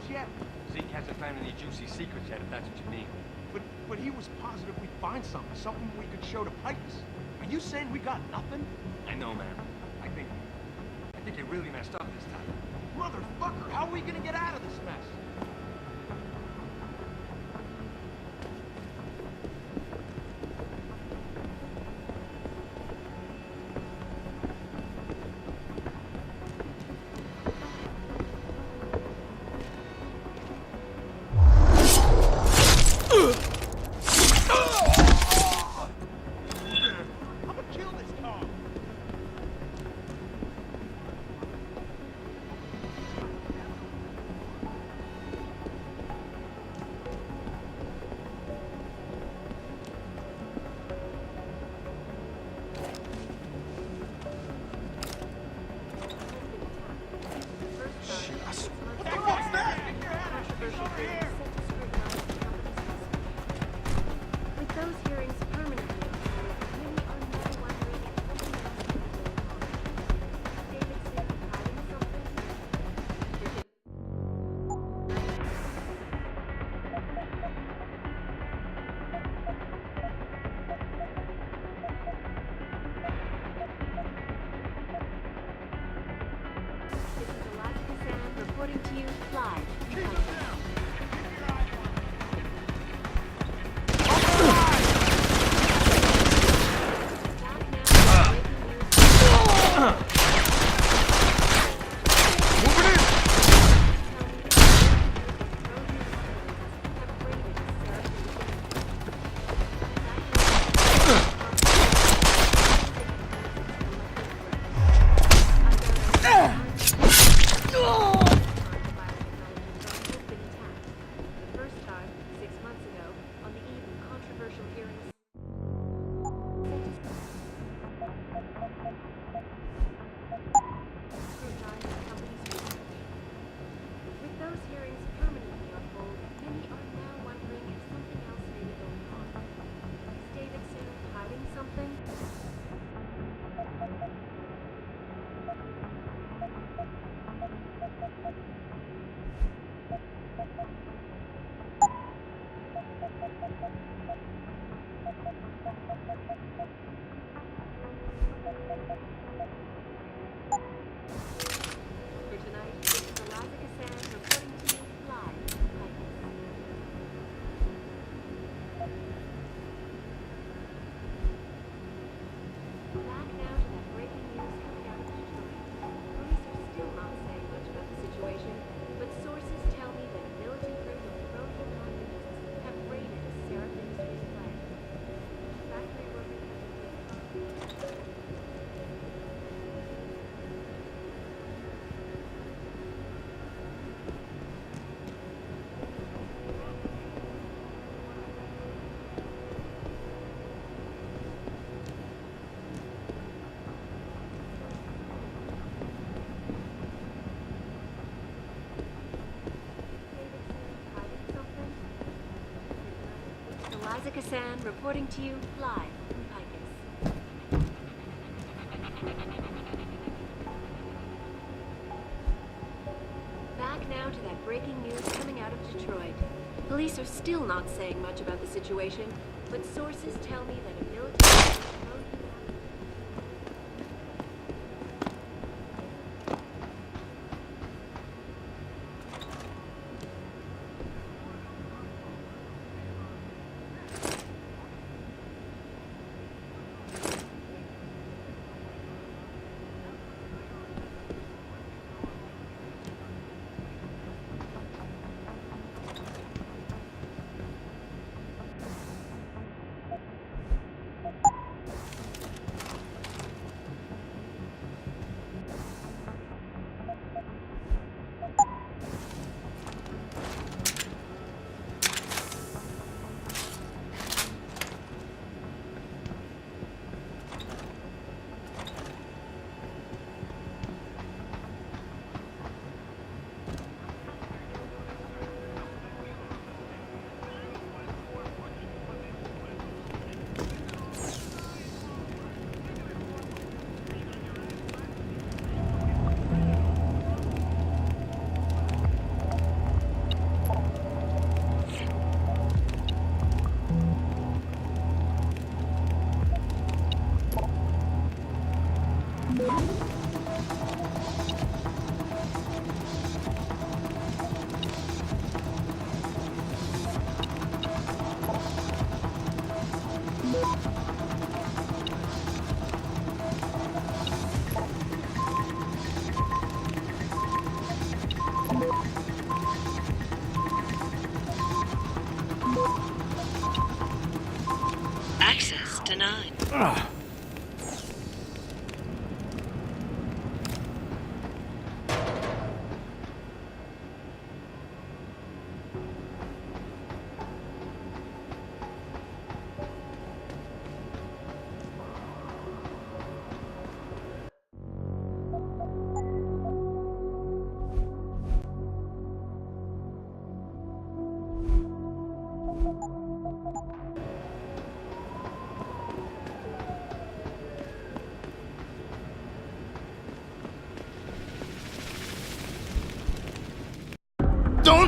news yet? Zeke hasn't found any juicy secrets yet, if that's what you mean. But he was positive we'd find something we could show to Pipers. Are you saying we got nothing? I know, man. I think you really messed up this time. Motherfucker, how are we gonna get out of this mess? Reporting to you live. Kasan reporting to you live from Picus. Back now to that breaking news coming out of Detroit. Police are still not saying much about the situation, but sources tell me that a military...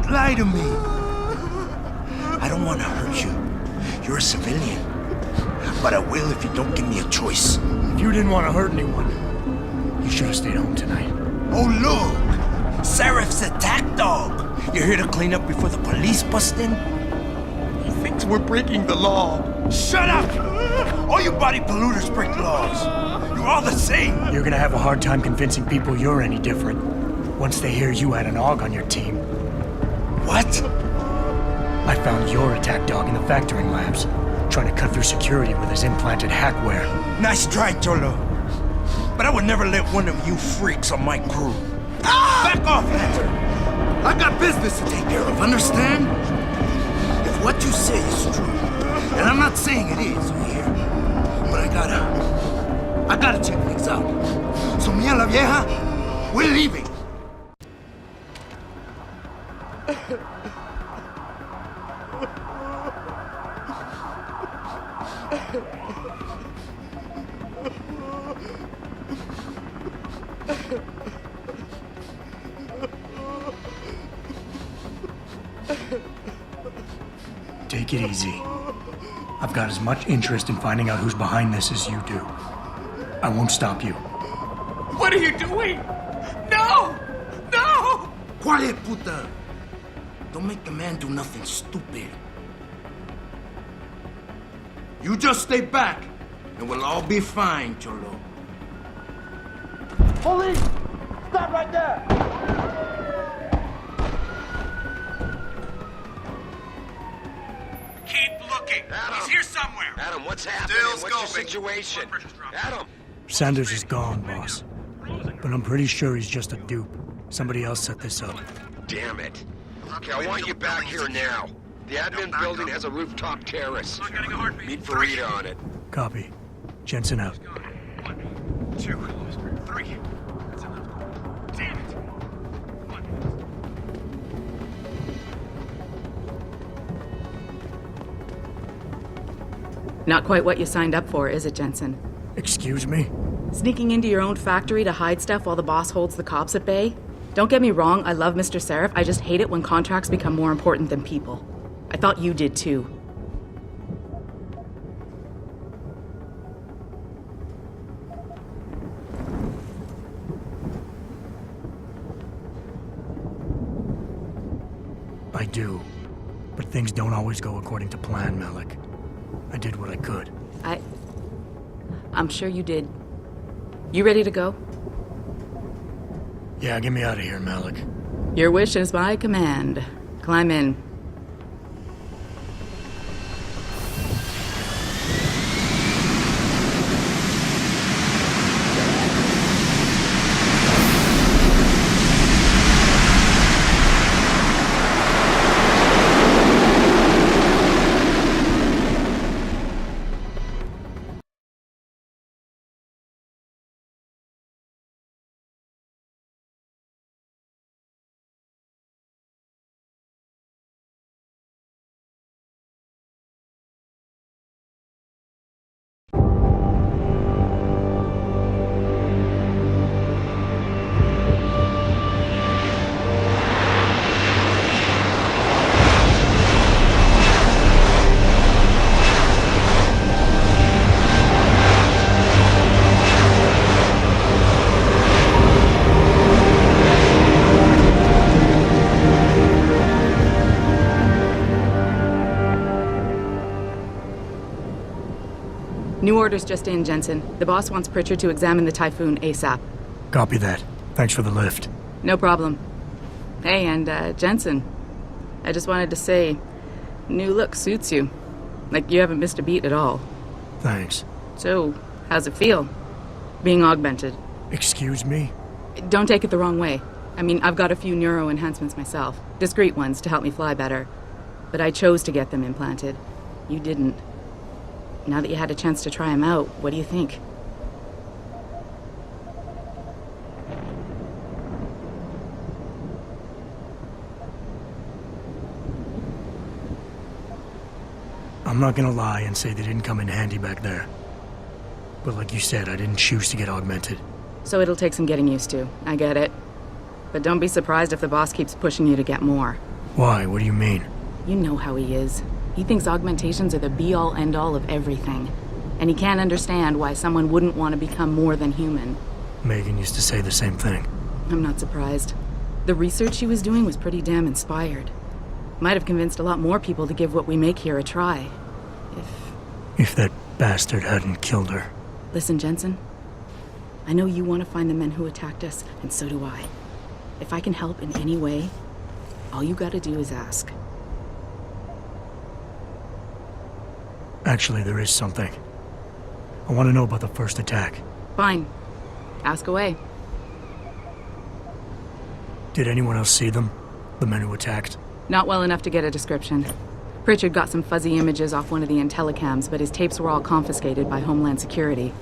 Don't lie to me. I don't want to hurt you. You're a civilian. But I will if you don't give me a choice. If you didn't want to hurt anyone, you should have stayed home tonight. Oh, look! Serif's attack dog. You're here to clean up before the police bust in? He thinks we're breaking the law. Shut up! All you body polluters break laws. You're all the same. You're gonna have a hard time convincing people you're any different once they hear you had an AUG on your team. What? I found your attack dog in the factoring labs, trying to cut through security with his implanted hackware. Nice try, Cholo. But I would never let one of you freaks on my crew. Ah! Back off, Hunter! I got business to take care of, understand? If what you say is true, and I'm not saying it is here, but I gotta check things out. So me and la vieja, we're leaving. Take it easy. I've got as much interest in finding out who's behind this as you do. I won't stop you. What are you doing? No! No! Quiet, puta. Don't make the man do nothing stupid. You just stay back, and we'll all be fine, Cholo. Police! Stop right there! Keep looking. He's here somewhere. Adam, what's happening? Still What's your scoping. situation? Blood pressure's dropping. Adam! Sanders is gone, boss. But I'm pretty sure he's just a dupe. Somebody else set this up. Damn it. Okay, I want you back here now. The admin building has a rooftop terrace. I'm getting a heartbeat. Meet Farida on it. Copy. Jensen out. 1, 2, 3. That's enough. Damn it. 1. Not quite what you signed up for, is it, Jensen? Excuse me? Sneaking into your own factory to hide stuff while the boss holds the cops at bay? Don't get me wrong, I love Mr. Seraph. I just hate it when contracts become more important than people. I thought you did too. I do. But things don't always go according to plan, Malik. I did what I could. I'm sure you did. You ready to go? Yeah, get me out of here, Malik. Your wish is my command. Climb in. New orders just in, Jensen. The boss wants Pritchard to examine the Typhoon ASAP. Copy that. Thanks for the lift. No problem. Hey, and Jensen, I just wanted to say, new look suits you. Like you haven't missed a beat at all. Thanks. So, how's it feel? Being augmented? Excuse me? Don't take it the wrong way. I mean, I've got a few neuro enhancements myself. Discreet ones to help me fly better. But I chose to get them implanted. You didn't. Now that you had a chance to try them out, what do you think? I'm not gonna lie and say they didn't come in handy back there. But like you said, I didn't choose to get augmented. So it'll take some getting used to. I get it. But don't be surprised if the boss keeps pushing you to get more. Why? What do you mean? You know how he is. He thinks augmentations are the be-all, end-all of everything. And he can't understand why someone wouldn't want to become more than human. Megan used to say the same thing. I'm not surprised. The research she was doing was pretty damn inspired. Might have convinced a lot more people to give what we make here a try. If that bastard hadn't killed her. Listen, Jensen. I know you want to find the men who attacked us, and so do I. If I can help in any way, all you gotta do is ask. Actually, there is something. I want to know about the first attack. Fine. Ask away. Did anyone else see them? The men who attacked? Not well enough to get a description. Pritchard got some fuzzy images off one of the Intellicams, but his tapes were all confiscated by Homeland Security.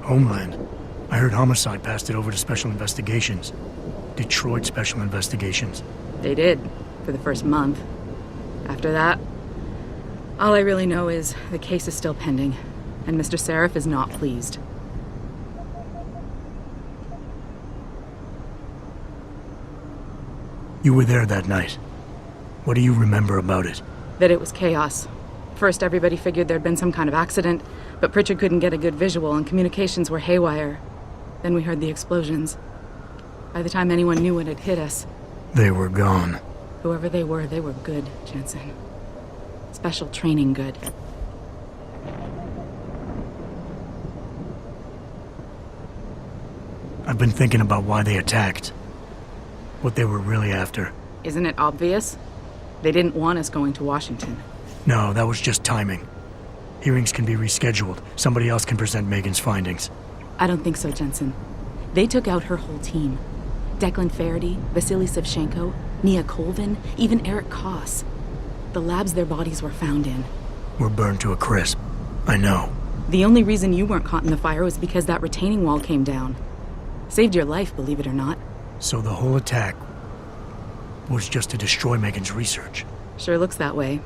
Homeland? I heard Homicide passed it over to Special Investigations. Detroit Special Investigations. They did, for the first month. After that, all I really know is the case is still pending, and Mr. Seraph is not pleased. You were there that night. What do you remember about it? That it was chaos. First, everybody figured there'd been some kind of accident, but Pritchard couldn't get a good visual and communications were haywire. Then we heard the explosions. By the time anyone knew what had hit us... They were gone. Whoever they were good, Jensen. Special training good. I've been thinking about why they attacked. What they were really after. Isn't it obvious? They didn't want us going to Washington. No, that was just timing. Hearings can be rescheduled. Somebody else can present Megan's findings. I don't think so, Jensen. They took out her whole team. Declan Faraday, Vasily Savchenko, Nia Colvin, even Eric Koss. The labs their bodies were found in. Were burned to a crisp. I know. The only reason you weren't caught in the fire was because that retaining wall came down. Saved your life, believe it or not. So the whole attack was just to destroy Megan's research. Sure looks that way.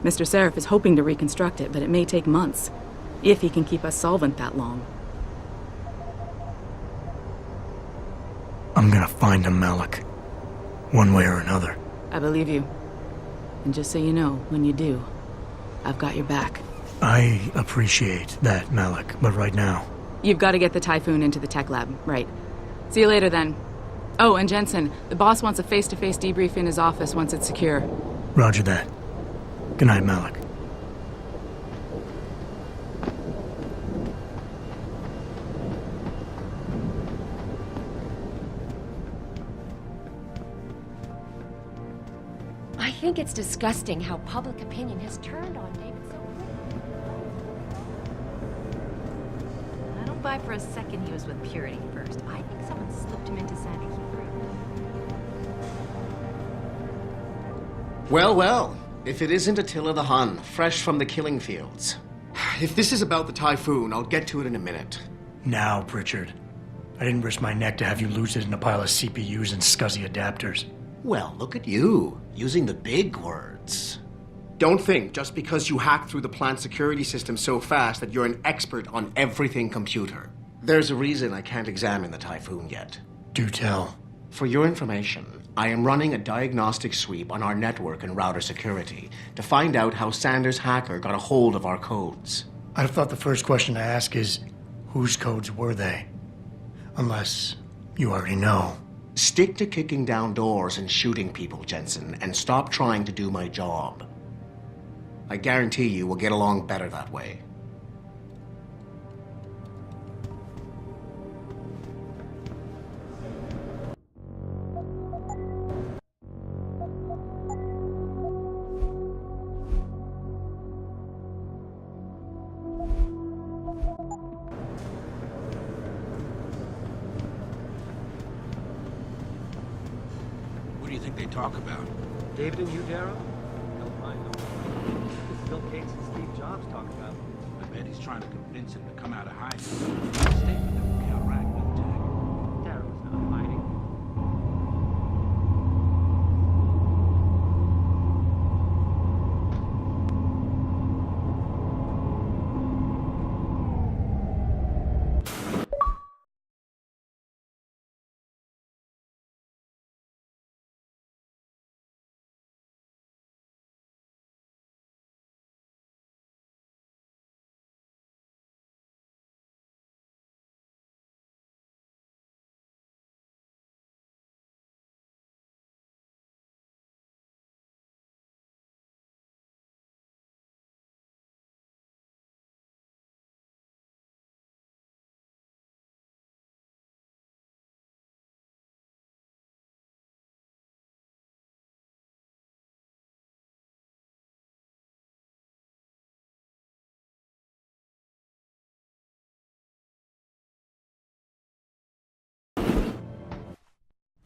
Mr. Seraph is hoping to reconstruct it, but it may take months. If he can keep us solvent that long. I'm gonna find him, Malik. One way or another. I believe you. And just so you know, when you do, I've got your back. I appreciate that, Malik, but right now... You've got to get the Typhoon into the tech lab, right. See you later, then. Oh, and Jensen, the boss wants a face-to-face debrief in his office once it's secure. Roger that. Good night, Malik. I think it's disgusting how public opinion has turned on David so quickly. I don't buy for a second he was with Purity first. I think someone slipped him into Sandy Key. Well, well. If it isn't Attila the Hun, fresh from the killing fields. If this is about the Typhoon, I'll get to it in a minute. Now, Pritchard. I didn't risk my neck to have you lose it in a pile of CPUs and scuzzy adapters. Well, look at you, using the big words. Don't think just because you hacked through the plant security system so fast that you're an expert on everything computer. There's a reason I can't examine the Typhoon yet. Do tell. For your information, I am running a diagnostic sweep on our network and router security to find out how Sanders' hacker got a hold of our codes. I'd have thought the first question to ask is, whose codes were they? Unless you already know. Stick to kicking down doors and shooting people, Jensen, and stop trying to do my job. I guarantee you we'll get along better that way. What do you think they talk about? David and you, Darrow? Don't mind them. This is Bill Gates and Steve Jobs talk about. I bet he's trying to convince him to come out of hiding. Statement that will counteract that tag. Darrow's not hiding.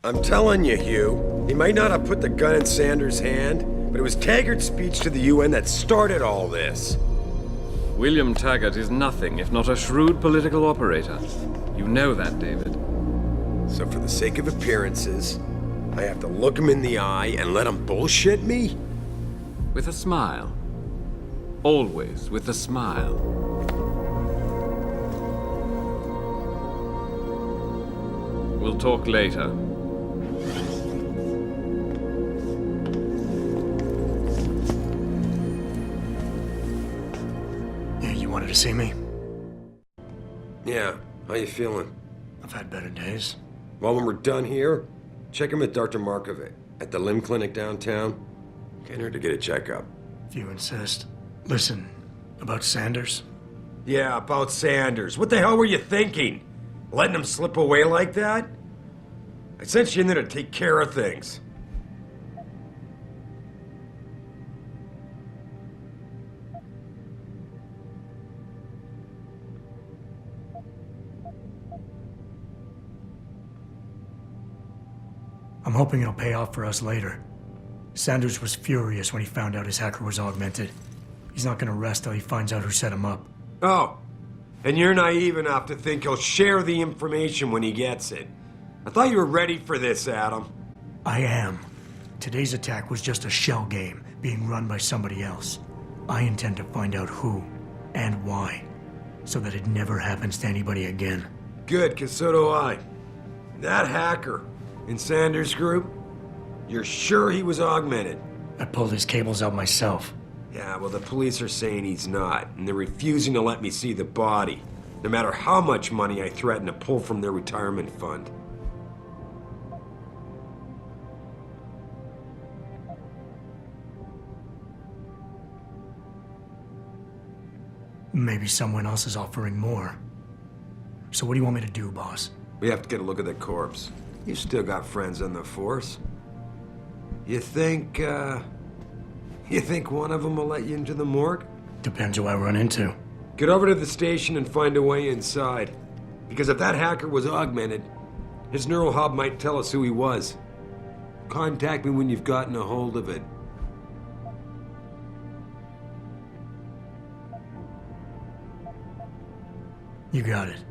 I'm telling you, Hugh, he might not have put the gun in Sanders' hand, but it was Taggart's speech to the UN that started all this. William Taggart is nothing if not a shrewd political operator. You know that, David. So for the sake of appearances, I have to look him in the eye and let him bullshit me? With a smile. Always with a smile. We'll talk later. Yeah, you wanted to see me? Yeah, how you feeling? I've had better days. Well, when we're done here, check him at Dr. Markovic at the limb clinic downtown. Get her to get a checkup. If you insist. Listen, about Sanders? Yeah, about Sanders. What the hell were you thinking? Letting him slip away like that? I sent you in there to take care of things. I'm hoping it'll pay off for us later. Sanders was furious when he found out his hacker was augmented. He's not gonna rest till he finds out who set him up. Oh, and you're naive enough to think he'll share the information when he gets it. I thought you were ready for this, Adam. I am. Today's attack was just a shell game being run by somebody else. I intend to find out who and why, so that it never happens to anybody again. Good, 'cause so do I. That hacker in Sanders' group, you're sure he was augmented? I pulled his cables out myself. Yeah, well, the police are saying he's not, and they're refusing to let me see the body, no matter how much money I threaten to pull from their retirement fund. Maybe someone else is offering more. So what do you want me to do, boss? We have to get a look at the corpse. You still got friends on the force. You think one of them will let you into the morgue? Depends who I run into. Get over to the station and find a way inside. Because if that hacker was augmented, his neural hub might tell us who he was. Contact me when you've gotten a hold of it. You got it.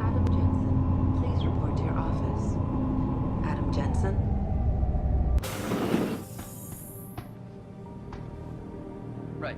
Adam Jensen, please report to your office. Adam Jensen? Right.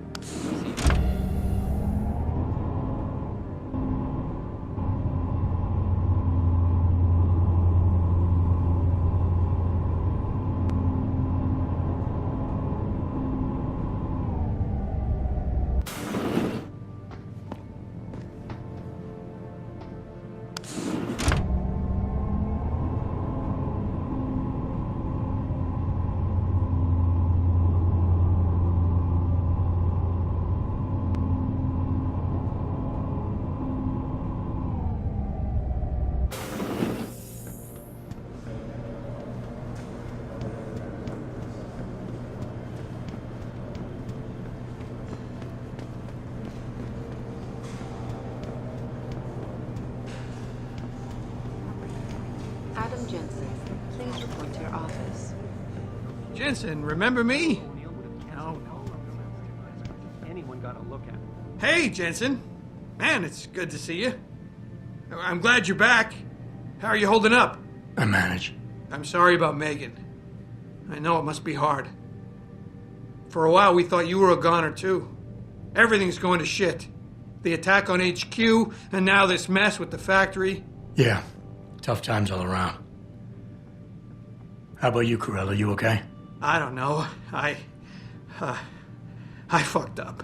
Adam Jensen, please report to your office. Jensen, remember me? No. Anyone got a look at him. Hey, Jensen. Man, it's good to see you. I'm glad you're back. How are you holding up? I manage. I'm sorry about Megan. I know it must be hard. For a while, we thought you were a goner, too. Everything's going to shit. The attack on HQ, and now this mess with the factory. Yeah. Tough times all around. How about you, Corella? You okay? I don't know. I fucked up.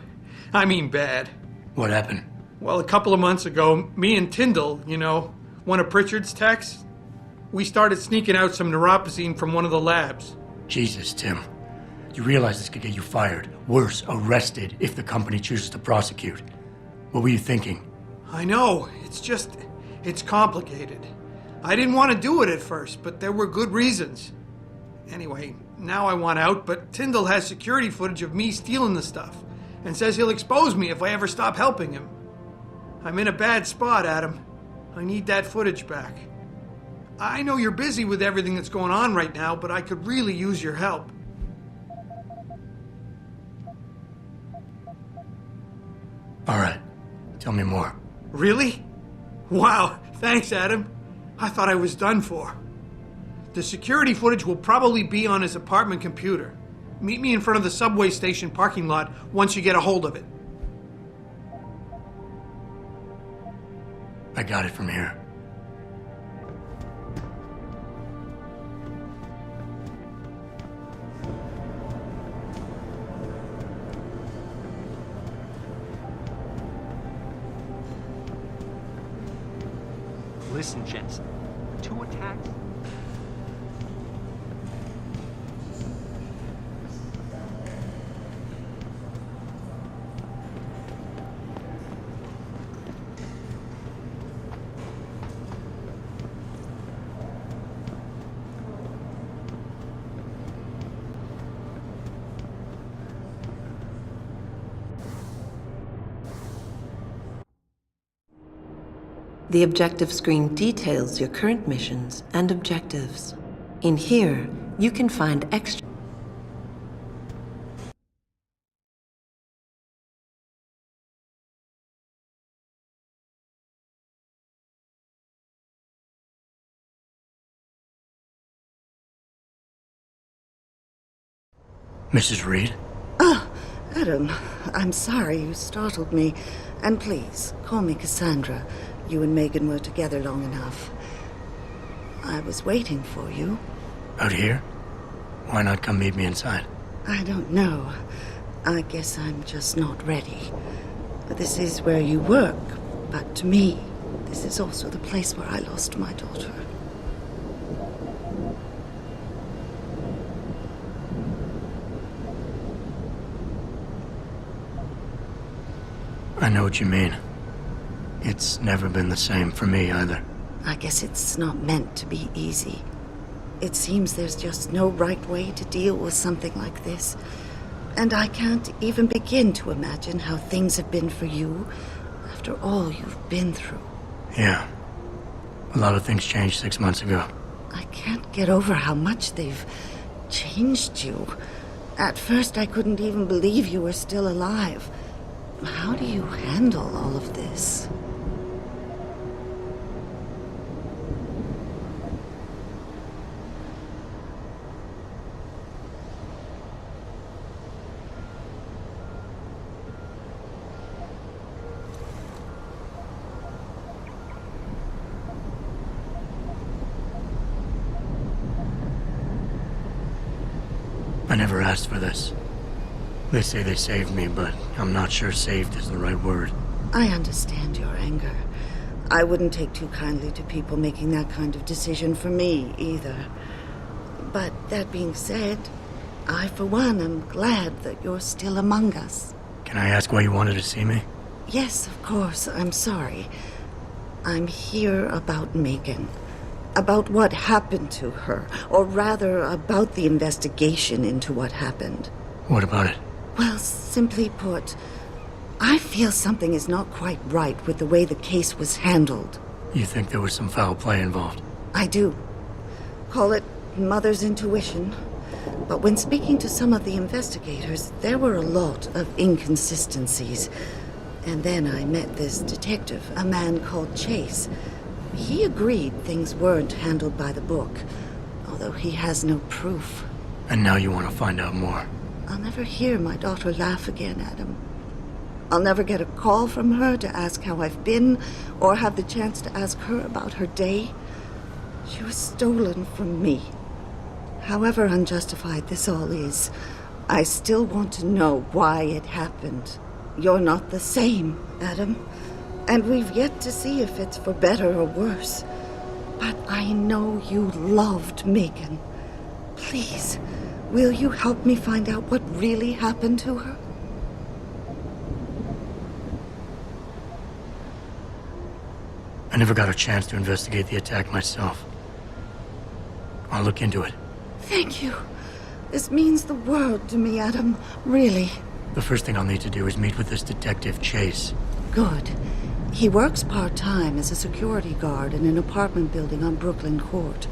I mean bad. What happened? Well, a couple of months ago, me and Tyndall, you know, one of Pritchard's techs, we started sneaking out some neuropozyne from one of the labs. Jesus, Tim. You realize this could get you fired. Worse, arrested if the company chooses to prosecute. What were you thinking? I know. It's complicated. I didn't want to do it at first, but there were good reasons. Anyway, now I want out, but Tyndall has security footage of me stealing the stuff and says he'll expose me if I ever stop helping him. I'm in a bad spot, Adam. I need that footage back. I know you're busy with everything that's going on right now, but I could really use your help. All right. Tell me more. Really? Wow, thanks, Adam. I thought I was done for. The security footage will probably be on his apartment computer. Meet me in front of the subway station parking lot once you get a hold of it. I got it from here. Listen, Jensen. 2 attacks? The objective screen details your current missions and objectives. In here, you can find extra. Mrs. Reed? Adam, I'm sorry you startled me. And please, call me Cassandra. You and Megan were together long enough. I was waiting for you. Out here? Why not come meet me inside? I don't know. I guess I'm just not ready. This is where you work, but to me, this is also the place where I lost my daughter. I know what you mean. It's never been the same for me either. I guess it's not meant to be easy. It seems there's just no right way to deal with something like this. And I can't even begin to imagine how things have been for you after all you've been through. Yeah. A lot of things changed 6 months ago. I can't get over how much they've changed you. At first, I couldn't even believe you were still alive. How do you handle all of this? I never asked for this. They say they saved me, but I'm not sure saved is the right word. I understand your anger. I wouldn't take too kindly to people making that kind of decision for me, either. But that being said, I, for one, am glad that you're still among us. Can I ask why you wanted to see me? Yes, of course. I'm sorry. I'm here about Megan. About what happened to her. Or rather, about the investigation into what happened. What about it? Well, simply put, I feel something is not quite right with the way the case was handled. You think there was some foul play involved? I do. Call it mother's intuition. But when speaking to some of the investigators, there were a lot of inconsistencies. And then I met this detective, a man called Chase. He agreed things weren't handled by the book, although he has no proof. And now you want to find out more? I'll never hear my daughter laugh again, Adam. I'll never get a call from her to ask how I've been, or have the chance to ask her about her day. She was stolen from me. However unjustified this all is, I still want to know why it happened. You're not the same, Adam. And we've yet to see if it's for better or worse. But I know you loved Megan. Please, Will you help me find out what really happened to her? I never got a chance to investigate the attack myself. I'll look into it. Thank you. This means the world to me, Adam. Really. The first thing I'll need to do is meet with this detective, Chase. Good. He works part-time as a security guard in an apartment building on Brooklyn Court.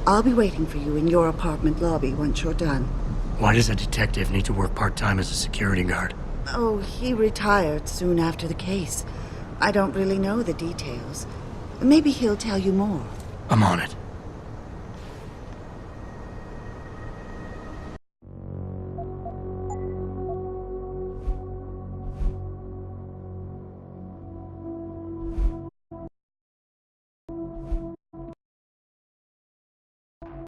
I'll be waiting for you in your apartment lobby once you're done. Why does a detective need to work part-time as a security guard? Oh, he retired soon after the case. I don't really know the details. Maybe he'll tell you more. I'm on it.